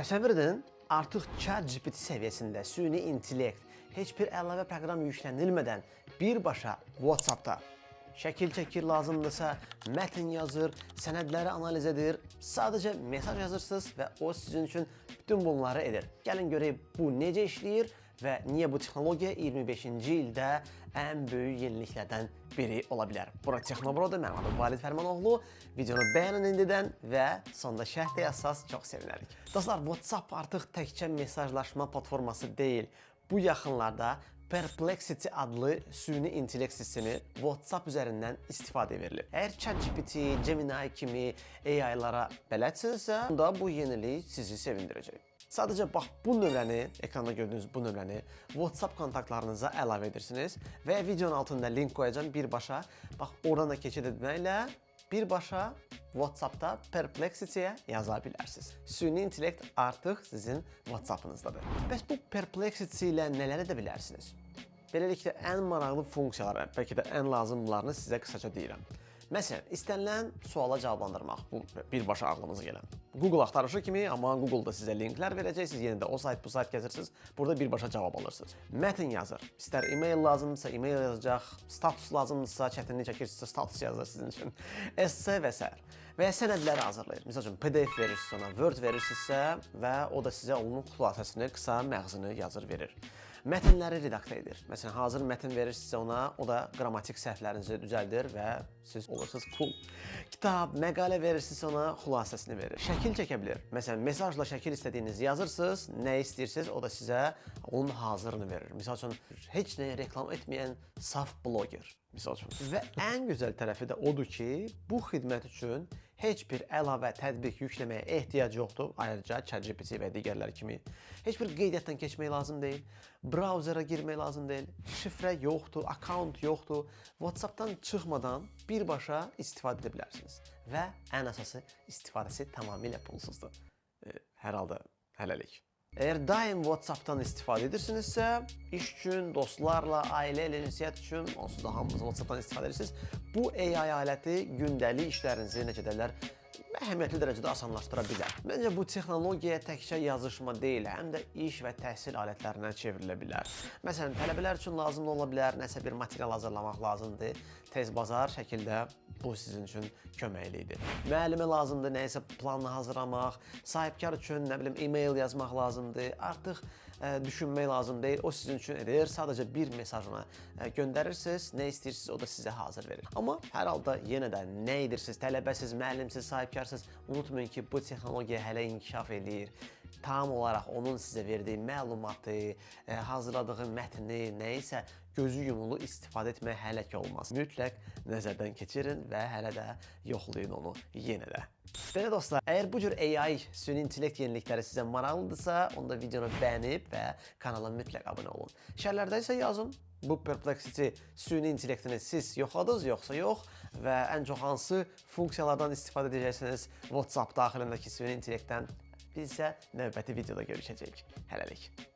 Təsəvvür edin, artıq ChatGPT səviyyəsində süni intellekt heç bir əlavə proqram yüklənilmədən birbaşa WhatsApp-da şəkil çəkir, lazımdırsa mətn yazır, sənədləri analiz edir, sadəcə mesaj yazırsınız və o sizin üçün bütün bunları edir. Gəlin görək bu necə işləyir və niyə bu texnologiya 25-ci ildə ən böyük yeniliklərdən biri ola bilər. Bura Texnobrodur, mənim adım Valid Fərmanoğlu. Videonu bəyənin indidən və sonda şərh də yazsaz çox sevinərik. Dostlar, WhatsApp artıq təkcə mesajlaşma platforması deyil. Bu yaxınlarda Perplexity adlı süni intellekt sistemi WhatsApp üzərindən istifadə verilir. Əgər ChatGPT, Gemini kimi AI-lara bələdsinizsə, onda bu yenilik sizi sevindirəcək. Sadəcə bax bu nömrəni, ekranda gördüyünüz bu nömrəni WhatsApp kontaktlarınıza əlavə edirsiniz və videonun altında link qoyacağım birbaşa. Bax oradan da keçid etməklə birbaşa WhatsApp-da Perplexity-yə yaza bilərsiniz. Süni intellekt artıq sizin WhatsApp-ınızdadır. Bəs bu Perplexity ilə nələr edə bilərsiniz? Beləliklə, ən maraqlı funksiyaları, bəlkə də ən lazımlarını sizə qısaca deyirəm. Məsələn, istənilən suala cavablandırmaq, bu birbaşa ağlınıza gələn. Google axtarışı kimi, amma Google-da sizə linklər verəcək, siz yenə də o sayt, bu sayt gəzirsiniz, burada birbaşa cavab alırsınız. Mətn yazır, istər e-mail lazımdırsa e-mail yazacaq, status lazımdırsa, çətinlik çəkirsinizsə status yazır sizin üçün, esse və s. Və ya sənədləri hazırlayır. Misal üçün, PDF verirsiniz ona, Word verirsinizsə və o da sizə onun xülasəsini, qısa məğzini yazır, verir. Mətnləri redaktə edir. Məsələn, hazır mətn verirsinizsə ona, o da qrammatik səhvlərinizi düzəldir və siz olursunuz cool. Kitab, məqalə verirsinizsə ona, xülasəsini verir. Şəkil çəkə bilir. Məsələn, mesajla şəkil istədiyinizi yazırsınız, nə istəyirsiniz, o da sizə onun hazırını verir. Misal üçün, heç nəyə reklam etməyən saf bloger. Misal üçün. Və ən gözəl tərəfi də odur ki, bu xidmət üçün heç bir əlavə tətbiq yükləməyə ehtiyac yoxdur. Ayrıca ChatGPT və digərləri kimi heç bir qeydiyyatdan keçmək lazım deyil. Brauzera girmək lazım deyil. Şifrə yoxdur, account yoxdur. WhatsApp-dan çıxmadan birbaşa istifadə edə bilərsiniz. Və ən əsası istifadəsi tamamilə pulsuzdur. Hər halda hələlik. Əgər daim WhatsApp-dan istifadə edirsinizsə, iş üçün, dostlarla, ailə ilə ünsiyyət üçün, onsuz da hamımız WhatsApp-dan istifadə edirsiniz. Bu AI aləti gündəlik işlərinizi necə deyirlər, əhəmiyyətli dərəcədə asanlaşdıra bilər. Məncə bu texnologiya təkcə yazışma deyil, həm də iş və təhsil alətlərinə çevrilə bilər. Məsələn, tələbələr üçün lazım ola bilər, nəsə bir material hazırlamaq lazımdır. Tez bazar şəkildə bu sizin üçün köməklidir. Müəllimə lazımdır nəyisə planını hazırlamaq, sahibkar üçün nə bilim e-mail yazmaq lazımdır. Artıq düşünmək lazım deyil, o sizin üçün edir. Sadəcə bir mesajını göndərirsiniz, nə istəyirsiniz, o da sizə hazır verir. Amma hər halda yenə də nə edirsiniz, tələbəsiz, müəllimsiz, sahibkarsız, unutmayın ki, bu texnologiya hələ inkişaf edir. Tam olaraq onun sizə verdiyi məlumatı, hazırladığı mətni, nəyisə gözü yumulu istifadə etmək hələ ki olmaz. Mütləq nəzərdən keçirin və hələ də yoxlayın onu yenə də. Belə dostlar, əgər bu cür AI, süni intellekt yenilikləri sizə maraqlıdırsa, onda videonu bəyənib və kanala mütləq abunə olun. Şərlərdə isə yazın, bu Perplexity süni intellektini siz yoxladınız, yoxsa yox və ən çox hansı funksiyalardan istifadə edəcəksiniz WhatsApp daxilindəki süni intellektdən. Biz isə növbəti videoda görüşəcəyik. Hələlik.